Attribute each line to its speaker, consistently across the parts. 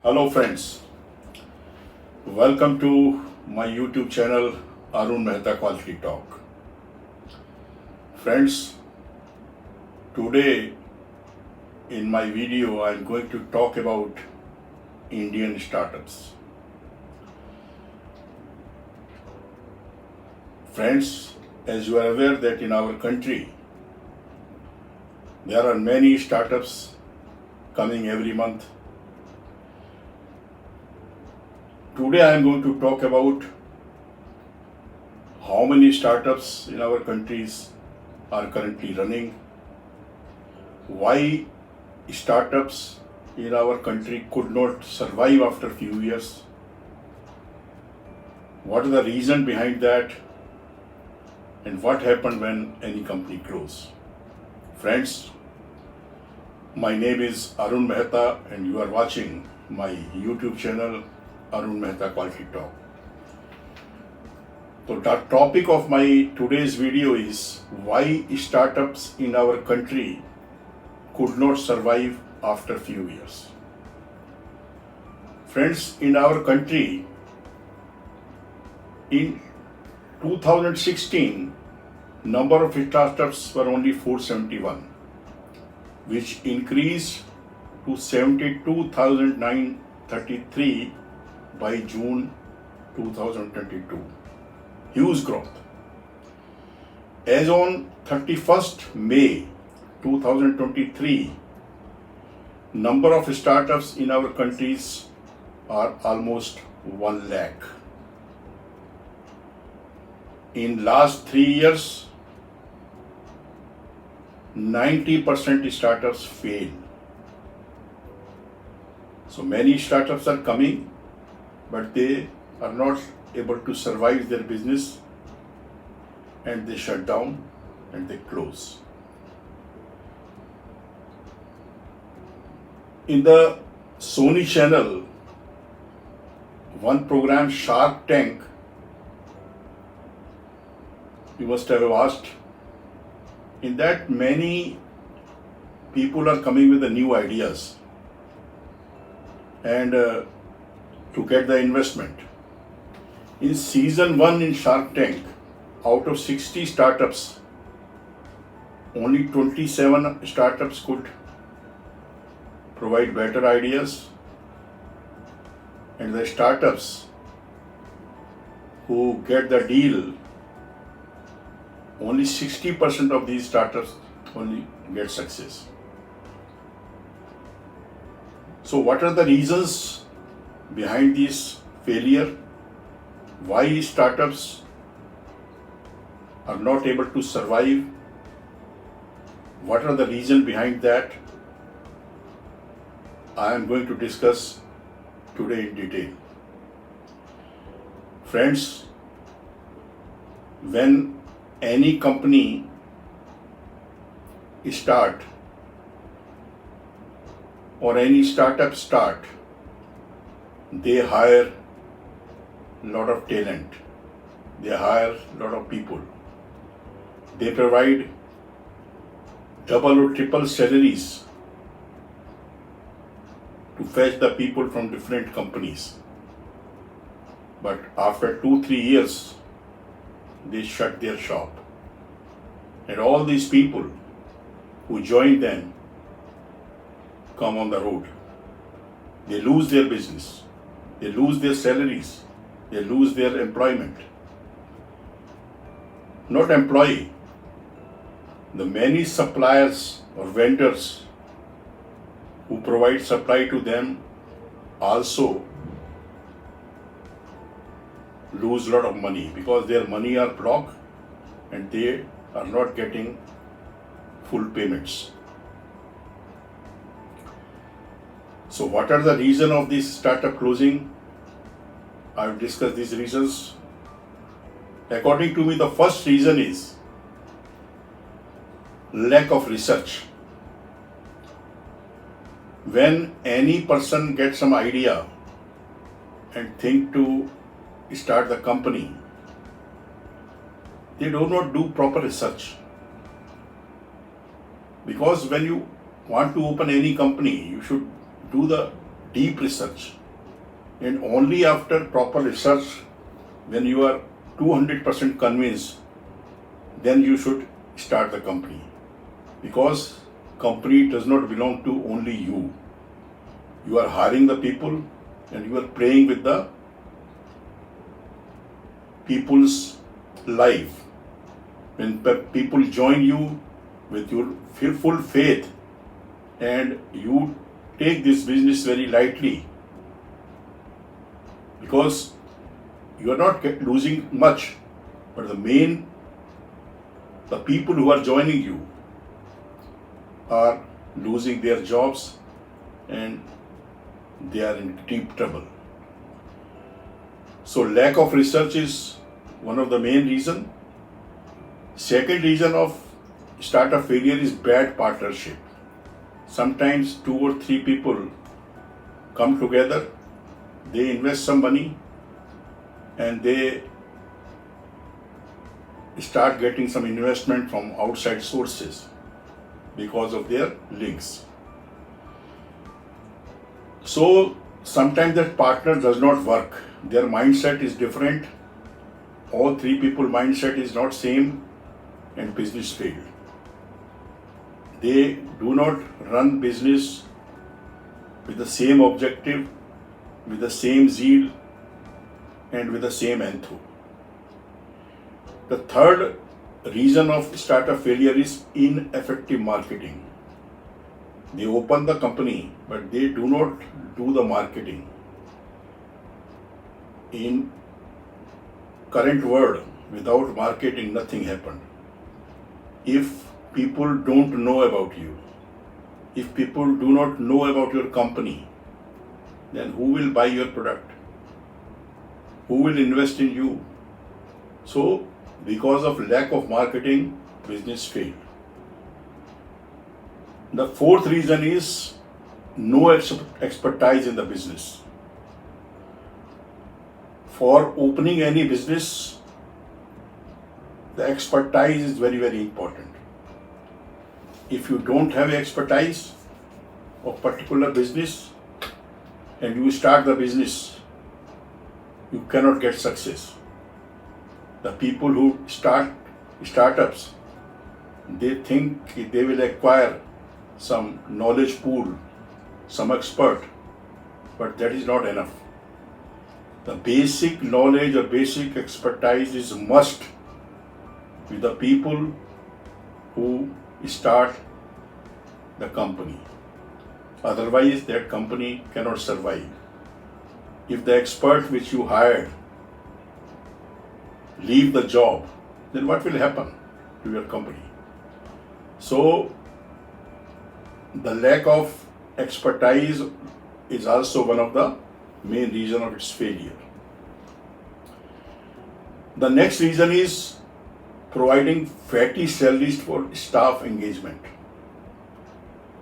Speaker 1: Hello friends, welcome to my YouTube channel Arun Mehta Quality Talk. Friends, today in my video I am going to talk about Indian startups. Friends, as you are aware that in our country there are many startups coming every month. Today I am going to talk about how many startups in our countries are currently running, why startups in our country could not survive after few years, what is the reason behind that, and what happened when any company closes. Friends, my name is Arun Mehta and you are watching my YouTube channel Arun Mehta Quality Talk. So the topic of my today's video is why startups in our country could not survive after few years. Friends, in our country in 2016 number of startups were only 471, which increased to 72,933 by June 2022. Huge growth. As on 31st May 2023, number of startups in our countries are almost 1 lakh. In last 3 years, 90% startups fail. So many startups are coming, but they are not able to survive their business and they shut down and they close. In the Sony channel, one program Shark Tank, you must have watched. In that, many people are coming with the new ideas and to get the investment. In season 1 in Shark Tank, out of 60 startups, only 27 startups could provide better ideas, and the startups who get the deal, only 60% of these startups only get success. So what are the reasons behind this failure? Why startups are not able to survive? What are the reasons behind that? I am going to discuss today in detail. Friends, when any company start or any startup start, they hire a lot of talent, they hire a lot of people, they provide double or triple salaries to fetch the people from different companies. But after 2-3 years, they shut their shop. And all these people who join them come on the road. They lose their business. They lose their salaries. They lose their employment. Not employee. The many suppliers or vendors who provide supply to them also lose a lot of money because their money are blocked and they are not getting full payments. So what are the reasons of this startup closing? I have discussed these reasons. According to me, the first reason is lack of research. When any person gets some idea and think to start the company, they do not do proper research. Because when you want to open any company, you should do the deep research. And only after proper research, when you are 200% convinced, then you should start the company. Because company does not belong to only you. You are hiring the people and you are playing with the people's life. When people join you with your full faith and you take this business very lightly, because you are not losing much, but the people who are joining you are losing their jobs and they are in deep trouble. So lack of research is one of the main reason. Second reason of startup failure is bad partnership. Sometimes 2 or 3 people come together, they invest some money and they start getting some investment from outside sources because of their links. So sometimes that partner does not work. Their mindset is different. All 3 people mindset is not same and business failed. They do not run business with the same objective, with the same zeal and with the same enthusiasm. The third reason of startup failure is ineffective marketing. They open the company, but they do not do the marketing. In current world, without marketing, nothing happened. If people don't know about you, if people do not know about your company, then who will buy your product? Who will invest in you? So, because of lack of marketing, business failed. The fourth reason is no expertise in the business. For opening any business, the expertise is very, very important. If you don't have expertise of particular business and you start the business, you cannot get success. The people who start startups, they think they will acquire some knowledge pool, some expert, but that is not enough. The basic knowledge or basic expertise is must with the people who start the company. Otherwise, that company cannot survive. If the expert which you hired leave the job, then what will happen to your company? So, the lack of expertise is also one of the main reason of its failure. The next reason is providing fatty salaries for staff engagement.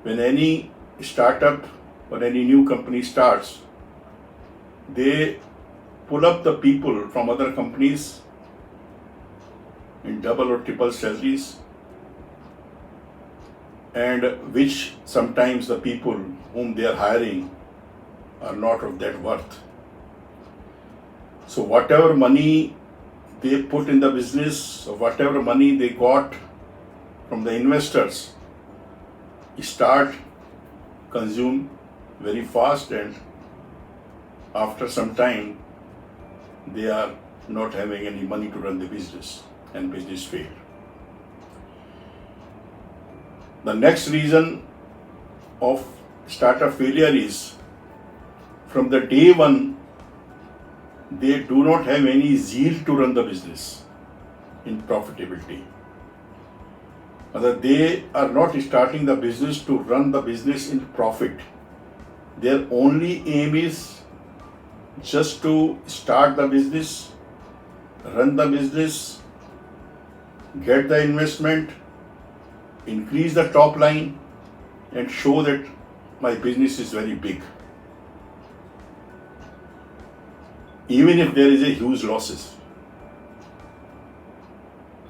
Speaker 1: When any startup or any new company starts, they pull up the people from other companies in double or triple salaries, and which sometimes the people whom they are hiring are not of that worth. So whatever money they put in the business, or whatever money they got from the investors, start consume very fast, and after some time they are not having any money to run the business and business failed. The next reason of startup failure is from the day one they do not have any zeal to run the business in profitability. They are not starting the business to run the business in profit. Their only aim is just to start the business, run the business, get the investment, increase the top line, and show that my business is very big. Even if there is a huge losses.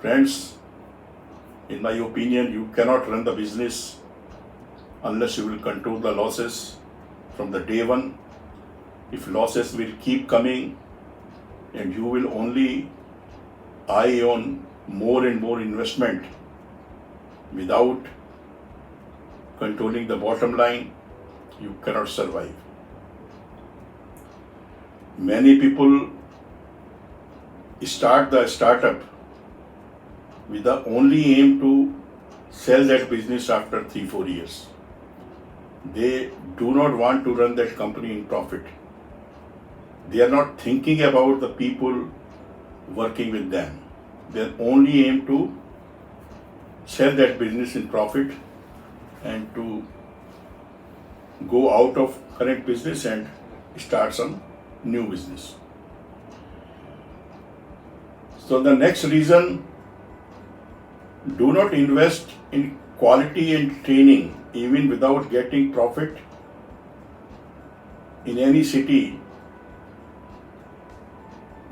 Speaker 1: Friends, in my opinion, you cannot run the business unless you will control the losses from the day one. If losses will keep coming and you will only eye on more and more investment without controlling the bottom line, you cannot survive. Many people start the startup with the only aim to sell that business after 3-4 years. They do not want to run that company in profit. They are not thinking about the people working with them. Their only aim to sell that business in profit and to go out of current business and start some new business. So the next reason, do not invest in quality and training even without getting profit in any city.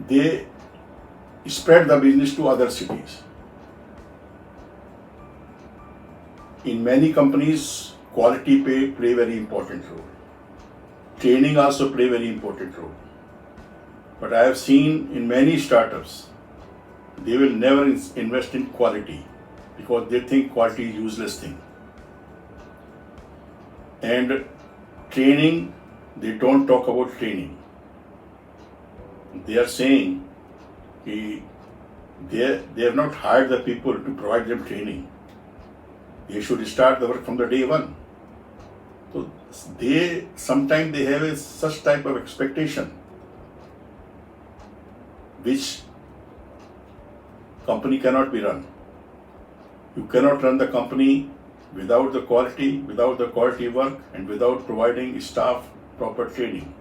Speaker 1: They spread the business to other cities. In many companies, quality play very important role. Training also play very important role. But I have seen in many startups, they will never invest in quality because they think quality is useless thing. And training, they don't talk about training. They are saying they have not hired the people to provide them training. They should start the work from the day one. So sometimes they have such type of expectation which company cannot be run. You cannot run the company without the quality work and without providing staff proper training.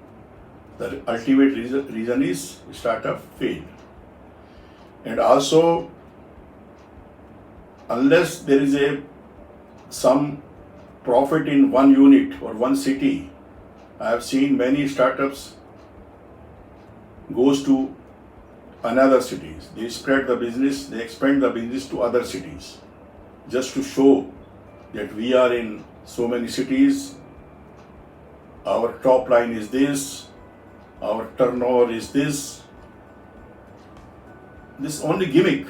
Speaker 1: The ultimate reason is startup failed. And also, unless there is some profit in one unit or one city, I have seen many startups goes to another cities. They spread the business, they expand the business to other cities just to show that we are in so many cities, our top line is this, our turnover is this. This only gimmick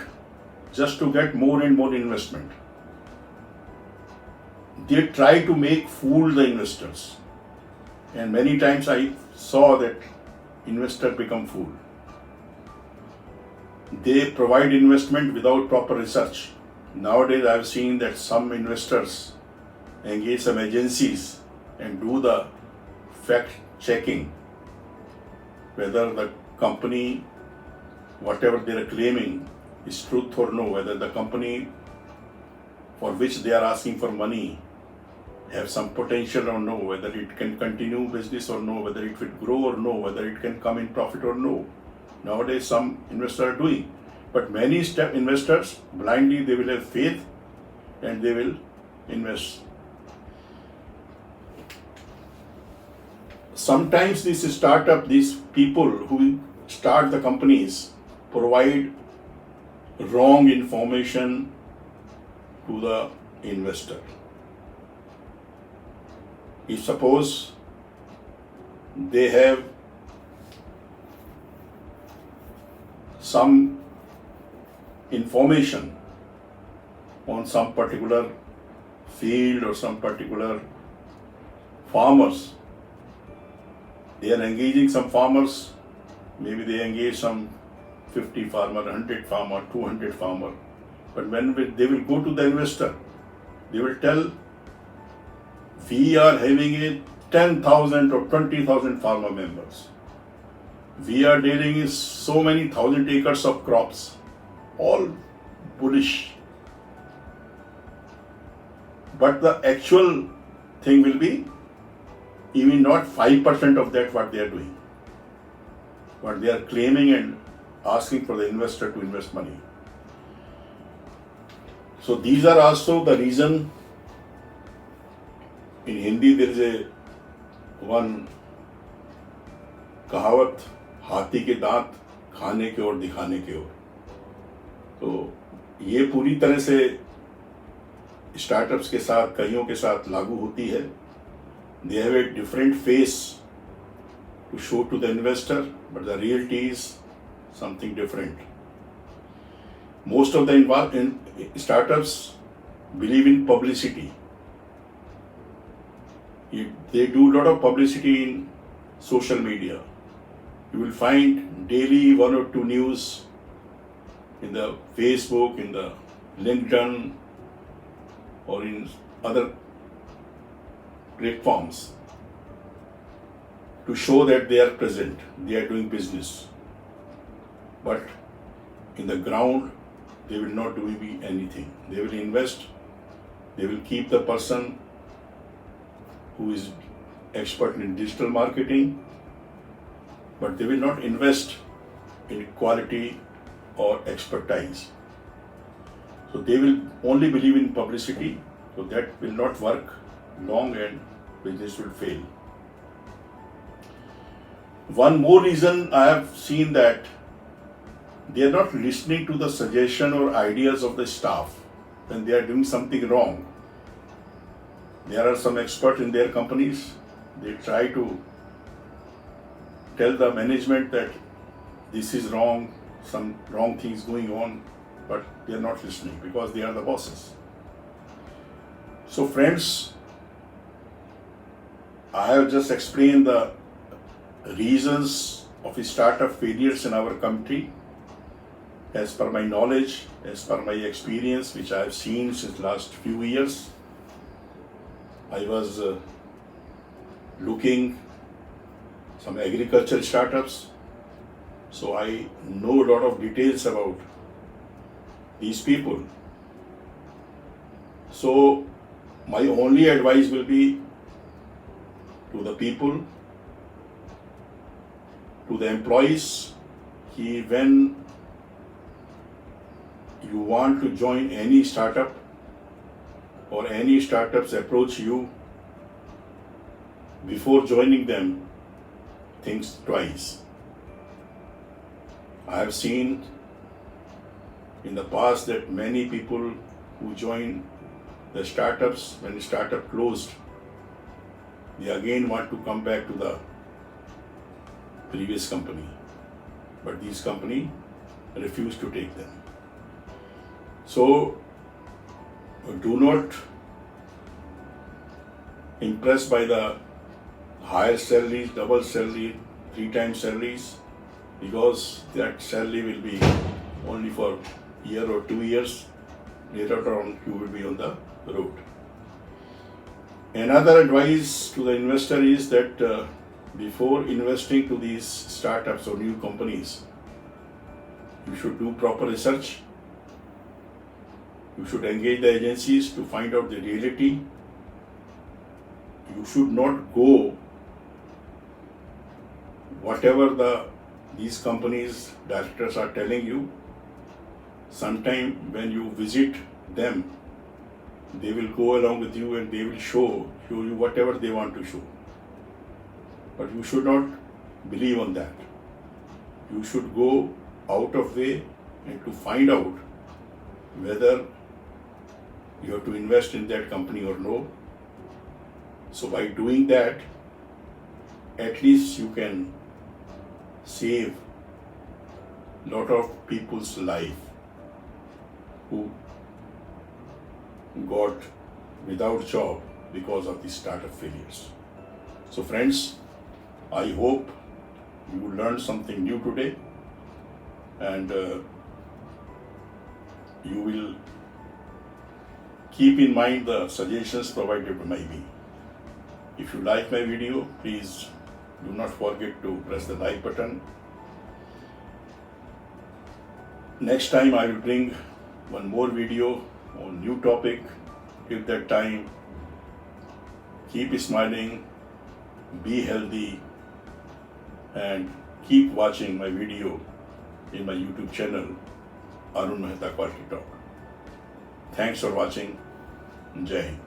Speaker 1: just to get more and more investment. They try to make fool the investors. And many times I saw that investor become fool. They provide investment without proper research. Nowadays I have seen that some investors engage some agencies and do the fact checking whether the company, whatever they are claiming, is truth or no, whether the company for which they are asking for money have some potential or no, whether it can continue business or no, whether it will grow or no, whether it can come in profit or no. Nowadays some investors are doing, but many investors blindly they will have faith and they will invest. Sometimes these people who start the companies provide wrong information to the investor. If suppose they have some information on some particular field or some particular farmers, they are engaging some farmers, maybe they engage some 50 farmer, 100 farmer, 200 farmer. But when they will go to the investor, they will tell, we are having a 10,000 or 20,000 farmer members. We are dealing in so many thousand acres of crops, all bullish. But the actual thing will be even not 5% of that what they are doing. What they are claiming and asking for the investor to invest money. So these are also the reason. In Hindi there is one कहावत, हाथी के दांत खाने के और दिखाने के और. तो ये पूरी तरह से स्टार्टअप्स के साथ, कईयों के साथ लागू होती है. They have a different face to show to the investor, but the reality is something different. Most of the startups believe in publicity. They do a lot of publicity in social media. You will find daily one or two news in the Facebook, in the LinkedIn, or in other platforms to show that they are present, they are doing business. But in the ground, they will not do anything. They will invest, they will keep the person who is expert in digital marketing, but they will not invest in quality or expertise. So they will only believe in publicity, so that will not work long and business will fail. One more reason I have seen that they are not listening to the suggestion or ideas of the staff when they are doing something wrong. There are some experts in their companies, they try to tell the management that this is wrong, some wrong things going on, but they are not listening because they are the bosses. So friends, I have just explained the reasons of startup failures in our country as per my knowledge, as per my experience, which I have seen since last few years. I was looking some agricultural startups, so I know a lot of details about these people. So my only advice will be to the people, to the employees, when you want to join any startup or any startups approach you, before joining them, think twice. I have seen in the past that many people who join the startups, when the startup closed, they again want to come back to the previous company, but these company refuse to take them. So do not impress by the higher salaries, double salary, 3 times salaries, because that salary will be only for a year or 2 years. Later on, you will be on the road. Another advice to the investor is that before investing to these startups or new companies, you should do proper research. You should engage the agencies to find out the reality. You should not go whatever these companies directors are telling you. Sometime when you visit them, they will go along with you and they will show you whatever they want to show. But you should not believe on that. You should go out of way and to find out whether you have to invest in that company or no. So by doing that, at least you can save a lot of people's life who got without job because of the startup failures. So friends, I hope you learned something new today, and you will keep in mind the suggestions provided by me. If you like my video, please do not forget to press the like button. Next time I will bring one more video on new topic. Till that time, keep smiling, be healthy, and keep watching my video in my YouTube channel, Arun Mehta Quality Talk. Thanks for watching. Jai Hind.